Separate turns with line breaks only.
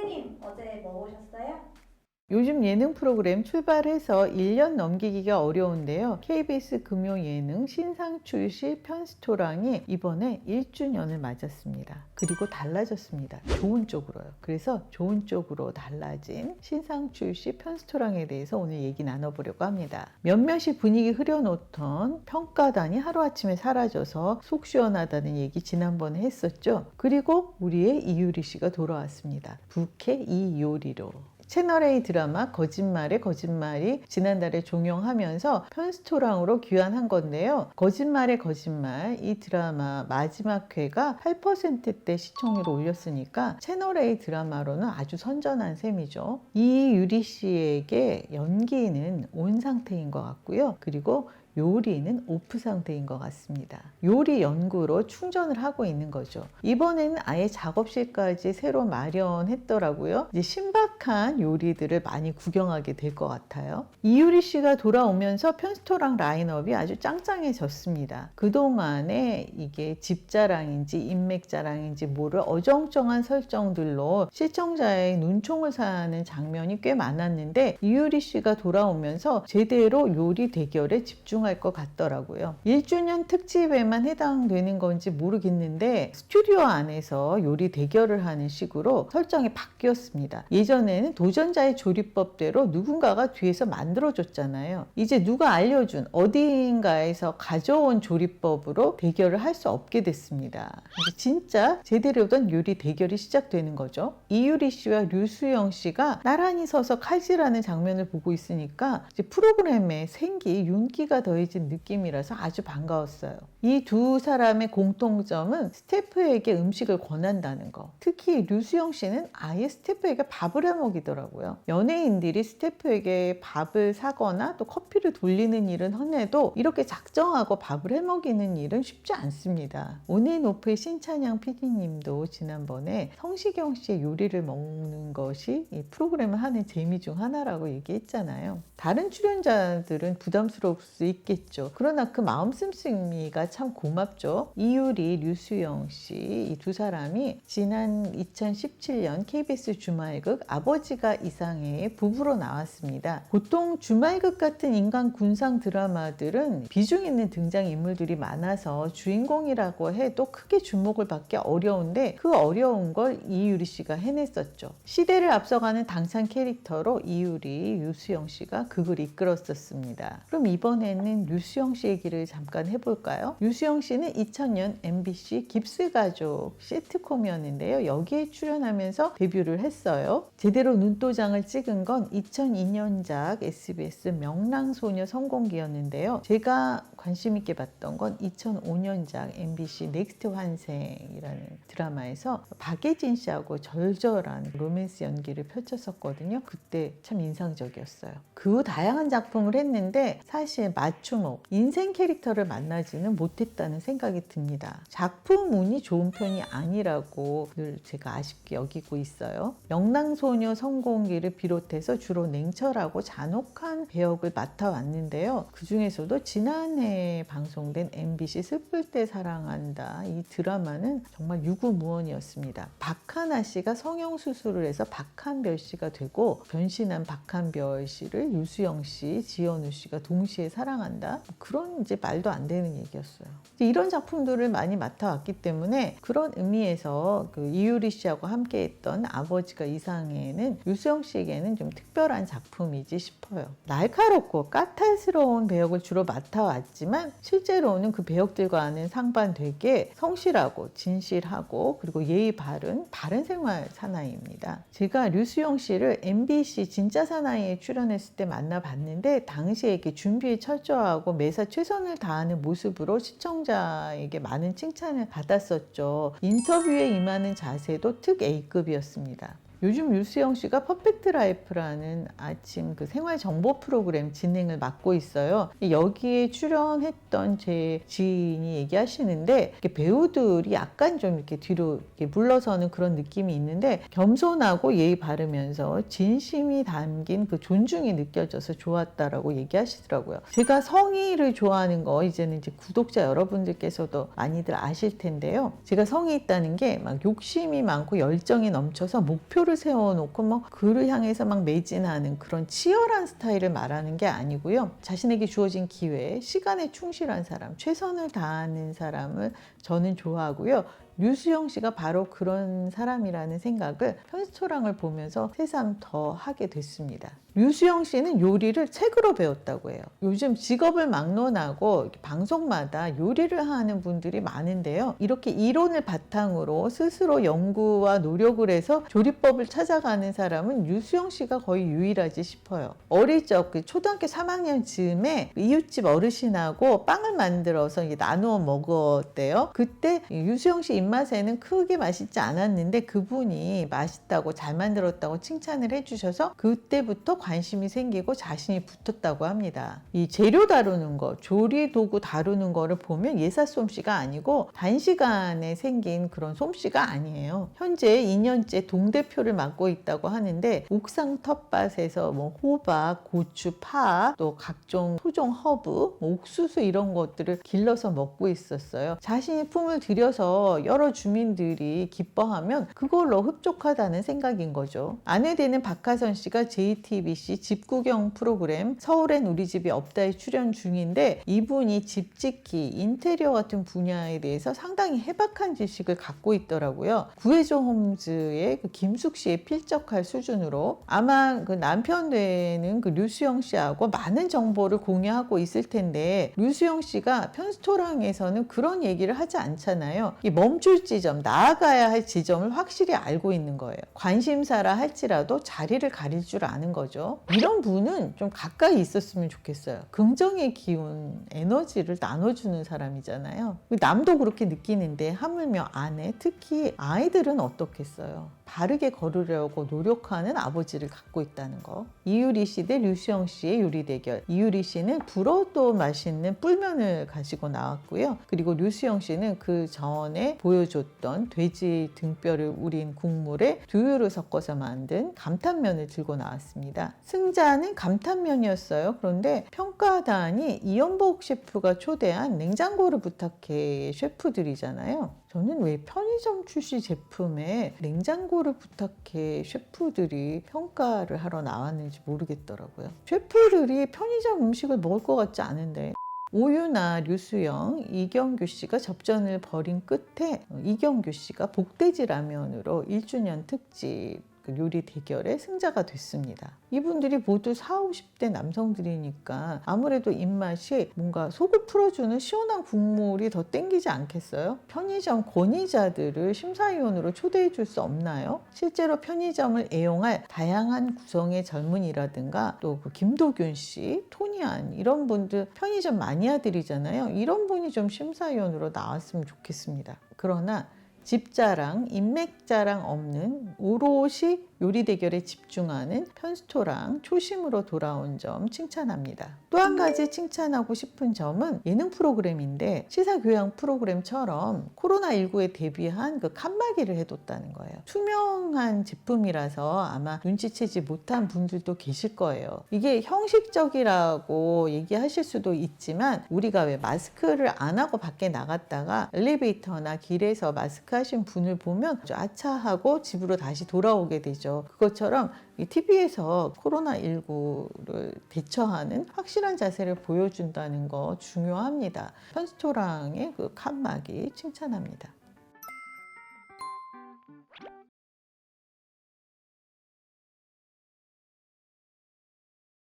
부모님 어제 뭐 보셨어요?
요즘 예능 프로그램 출발해서 1년 넘기기가 어려운데요. KBS 금요예능 신상 출시 편스토랑이 이번에 1주년을 맞았습니다. 그리고 달라졌습니다. 좋은 쪽으로요. 그래서 좋은 쪽으로 달라진 신상 출시 편스토랑에 대해서 오늘 얘기 나눠보려고 합니다. 몇몇이 분위기 흐려놓던 평가단이 하루아침에 사라져서 속 시원하다는 얘기 지난번에 했었죠. 그리고 우리의 이유리 씨가 돌아왔습니다. 부캐 이요리로. 채널A 드라마 거짓말의 거짓말이 지난달에 종영하면서 편스토랑으로 귀환한 건데요. 거짓말의 거짓말 이 드라마 마지막 회가 8%대 시청률을 올렸으니까 채널A 드라마로는 아주 선전한 셈이죠. 이유리 씨에게 연기는 온 상태인 것 같고요. 그리고 요리는 오프 상태인 것 같습니다. 요리 연구로 충전을 하고 있는 거죠. 이번에는 아예 작업실까지 새로 마련했더라고요. 이제 신박한 요리들을 많이 구경하게 될 것 같아요. 이유리 씨가 돌아오면서 편스토랑 라인업이 아주 짱짱해졌습니다. 그동안에 이게 집자랑인지 인맥자랑인지 모를 어정쩡한 설정들로 시청자의 눈총을 사는 장면이 꽤 많았는데 이유리 씨가 돌아오면서 제대로 요리 대결에 집중할 것 같더라고요. 1주년 특집에만 해당되는 건지 모르겠는데 스튜디오 안에서 요리 대결을 하는 식으로 설정이 바뀌었습니다. 예전에는 도전자의 조리법대로 누군가가 뒤에서 만들어줬잖아요. 이제 누가 알려준 어딘가에서 가져온 조리법으로 대결을 할 수 없게 됐습니다. 이제 진짜 제대로 된 요리 대결이 시작되는 거죠. 이유리 씨와 류수영 씨가 나란히 서서 칼질하는 장면을 보고 있으니까 이제 프로그램에 생기 윤기가 더해진 느낌이라서 아주 반가웠어요. 이 두 사람의 공통점은 스태프에게 음식을 권한다는 거. 특히 류수영 씨는 아예 스태프에게 밥을 해 먹이더라고요. 연예인들이 스태프에게 밥을 사거나 또 커피를 돌리는 일은 흔해도 이렇게 작정하고 밥을 해 먹이는 일은 쉽지 않습니다. 온앤오프의 신찬양 PD님도 지난번에 성시경 씨의 요리를 먹는 것이 이 프로그램을 하는 재미 중 하나라고 얘기했잖아요. 다른 출연자들은 부담스러울 수 있겠죠. 그러나 그 마음 씀씀이가 참 고맙죠. 이유리, 류수영 씨 이 두 사람이 지난 2017년 KBS 주말극 아버지가 이상해의 부부로 나왔습니다. 보통 주말극 같은 인간 군상 드라마들은 비중 있는 등장인물들이 많아서 주인공이라고 해도 크게 주목을 받기 어려운데 그 어려운 걸 이유리 씨가 해냈었죠. 시대를 앞서가는 당찬 캐릭터로 이유리, 류수영 씨가 극을 이끌었었습니다. 그럼 이번에는 류수영 씨 얘기를 잠깐 해볼까요? 류수영 씨는 2000년 MBC 깁스가족 시트콤이었는데요. 여기에 출연하면서 데뷔를 했어요. 제대로 눈도장을 찍은 건 2002년작 SBS 명랑소녀 성공기였는데요. 제가 관심 있게 봤던 건 2005년작 MBC 넥스트 환생이라는 드라마에서 박예진 씨하고 절절한 로맨스 연기를 펼쳤었거든요. 그때 참 인상적이었어요. 그 후 다양한 작품을 했는데 사실 맞춤업, 인생 캐릭터를 만나지는 못했다는 생각이 듭니다. 작품 운이 좋은 편이 아니라고 늘 제가 아쉽게 여기고 있어요. 명랑소녀 성공기를 비롯해서 주로 냉철하고 잔혹한 배역을 맡아왔는데요. 그 중에서도 지난해 방송된 MBC 슬플 때 사랑한다 이 드라마는 정말 유구무원이었습니다. 박하나 씨가 성형수술을 해서 박한별 씨가 되고 변신한 박한별 씨를 유수영 씨, 지연우 씨가 동시에 사랑한다. 그런 이제 말도 안 되는 얘기였어요. 이런 작품들을 많이 맡아왔기 때문에 그런 의미에서 그 이유리 씨하고 함께했던 아버지가 이상해는 유수영 씨에게는 좀 특별한 작품이지 싶어요. 날카롭고 까탈스러운 배역을 주로 맡아왔지만 실제로는 그 배역들과는 상반되게 성실하고 진실하고 그리고 예의 바른 생활 사나이입니다. 제가 류수영 씨를 MBC 진짜 사나이에 출연했을 때 만나봤는데 당시에 이렇게 준비에 철저하고 매사 최선을 다하는 모습으로 시청자에게 많은 칭찬을 받았었죠. 인터뷰에 임하는 자세도 특 A급이었습니다. 요즘 류수영 씨가 퍼펙트 라이프라는 아침 그 생활 정보 프로그램 진행을 맡고 있어요. 여기에 출연했던 제 지인이 얘기하시는데 배우들이 약간 좀 이렇게 뒤로 이렇게 물러서는 그런 느낌이 있는데 겸손하고 예의 바르면서 진심이 담긴 그 존중이 느껴져서 좋았다라고 얘기하시더라고요. 제가 성의를 좋아하는 거 이제는 이제 구독자 여러분들께서도 많이들 아실 텐데요. 제가 성의 있다는 게 막 욕심이 많고 열정이 넘쳐서 목표를 목표를 세워놓고 뭐 그를 향해서 막 매진하는 그런 치열한 스타일을 말하는 게 아니고요. 자신에게 주어진 기회에 시간에 충실한 사람, 최선을 다하는 사람을 저는 좋아하고요. 류수영 씨가 바로 그런 사람이라는 생각을 편스토랑을 보면서 새삼 더 하게 됐습니다. 류수영 씨는 요리를 책으로 배웠다고 해요. 요즘 직업을 막론하고 방송마다 요리를 하는 분들이 많은데요. 이렇게 이론을 바탕으로 스스로 연구와 노력을 해서 조리법을 찾아가는 사람은 류수영 씨가 거의 유일하지 싶어요. 어릴 적 초등학교 3학년 즈음에 이웃집 어르신하고 빵을 만들어서 나누어 먹었대요. 그때 류수영 씨 입맛에는 크게 맛있지 않았는데 그분이 맛있다고 잘 만들었다고 칭찬을 해주셔서 그때부터 관심이 생기고 자신이 붙었다고 합니다. 이 재료 다루는 거, 조리 도구 다루는 거를 보면 예사 솜씨가 아니고 단시간에 생긴 그런 솜씨가 아니에요. 현재 2년째 동대표를 맡고 있다고 하는데 옥상 텃밭에서 뭐 호박, 고추, 파, 또 각종 토종 허브, 옥수수 이런 것들을 길러서 먹고 있었어요. 자신이 품을 들여서 여러 주민들이 기뻐하면 그걸로 흡족하다는 생각인 거죠. 아내 되는 박하선 씨가 JTBC 집구경 프로그램 서울엔 우리 집이 없다에 출연 중인데 이분이 집짓기, 인테리어 같은 분야에 대해서 상당히 해박한 지식을 갖고 있더라고요. 구해줘 홈즈의 김숙 씨에 필적할 수준으로 아마 그 남편 되는 그 류수영 씨하고 많은 정보를 공유하고 있을 텐데 류수영 씨가 편스토랑에서는 그런 얘기를 하지 않잖아요. 이 멈출 지점, 나아가야 할 지점을 확실히 알고 있는 거예요. 관심사라 할지라도 자리를 가릴 줄 아는 거죠. 이런 분은 좀 가까이 있었으면 좋겠어요. 긍정의 기운, 에너지를 나눠주는 사람이잖아요. 남도 그렇게 느끼는데 하물며 아내, 특히 아이들은 어떻겠어요. 바르게 걸으려고 노력하는 아버지를 갖고 있다는 거. 이유리 씨 대 류수영 씨의 요리 대결. 이유리 씨는 불어도 맛있는 뿔면을 가지고 나왔고요. 그리고 류수영 씨는 그 전에 보여줬던 돼지 등뼈를 우린 국물에 두유를 섞어서 만든 감탄면을 들고 나왔습니다. 승자는 감탄면이었어요. 그런데 평가단이 이연복 셰프가 초대한 냉장고를 부탁해 셰프들이잖아요. 저는 왜 편의점 출시 제품에 냉장고를 부탁해 셰프들이 평가를 하러 나왔는지 모르겠더라고요. 셰프들이 편의점 음식을 먹을 것 같지 않은데 오유나 류수영, 이경규 씨가 접전을 벌인 끝에 이경규 씨가 복돼지 라면으로 1주년 특집 요리 대결의 승자가 됐습니다. 이분들이 모두 40, 50대 남성들이니까 아무래도 입맛이 뭔가 속을 풀어주는 시원한 국물이 더 땡기지 않겠어요? 편의점 권위자들을 심사위원으로 초대해 줄 수 없나요? 실제로 편의점을 애용할 다양한 구성의 젊은이라든가 또 그 김도균 씨, 토니안 이런 분들 편의점 마니아들이잖아요. 이런 분이 좀 심사위원으로 나왔으면 좋겠습니다. 그러나 집자랑, 인맥자랑 없는 오롯이 요리 대결에 집중하는 편스토랑 초심으로 돌아온 점 칭찬합니다. 또 한 가지 칭찬하고 싶은 점은 예능 프로그램인데 시사교양 프로그램처럼 코로나19에 대비한 그 칸막이를 해뒀다는 거예요. 투명한 제품이라서 아마 눈치채지 못한 분들도 계실 거예요. 이게 형식적이라고 얘기하실 수도 있지만 우리가 왜 마스크를 안 하고 밖에 나갔다가 엘리베이터나 길에서 마스크 하신 분을 보면 아차하고 집으로 다시 돌아오게 되죠. 그것처럼 이 TV에서 코로나19를 대처하는 확실한 자세를 보여준다는 거 중요합니다. 편스토랑의 그 칸막이 칭찬합니다.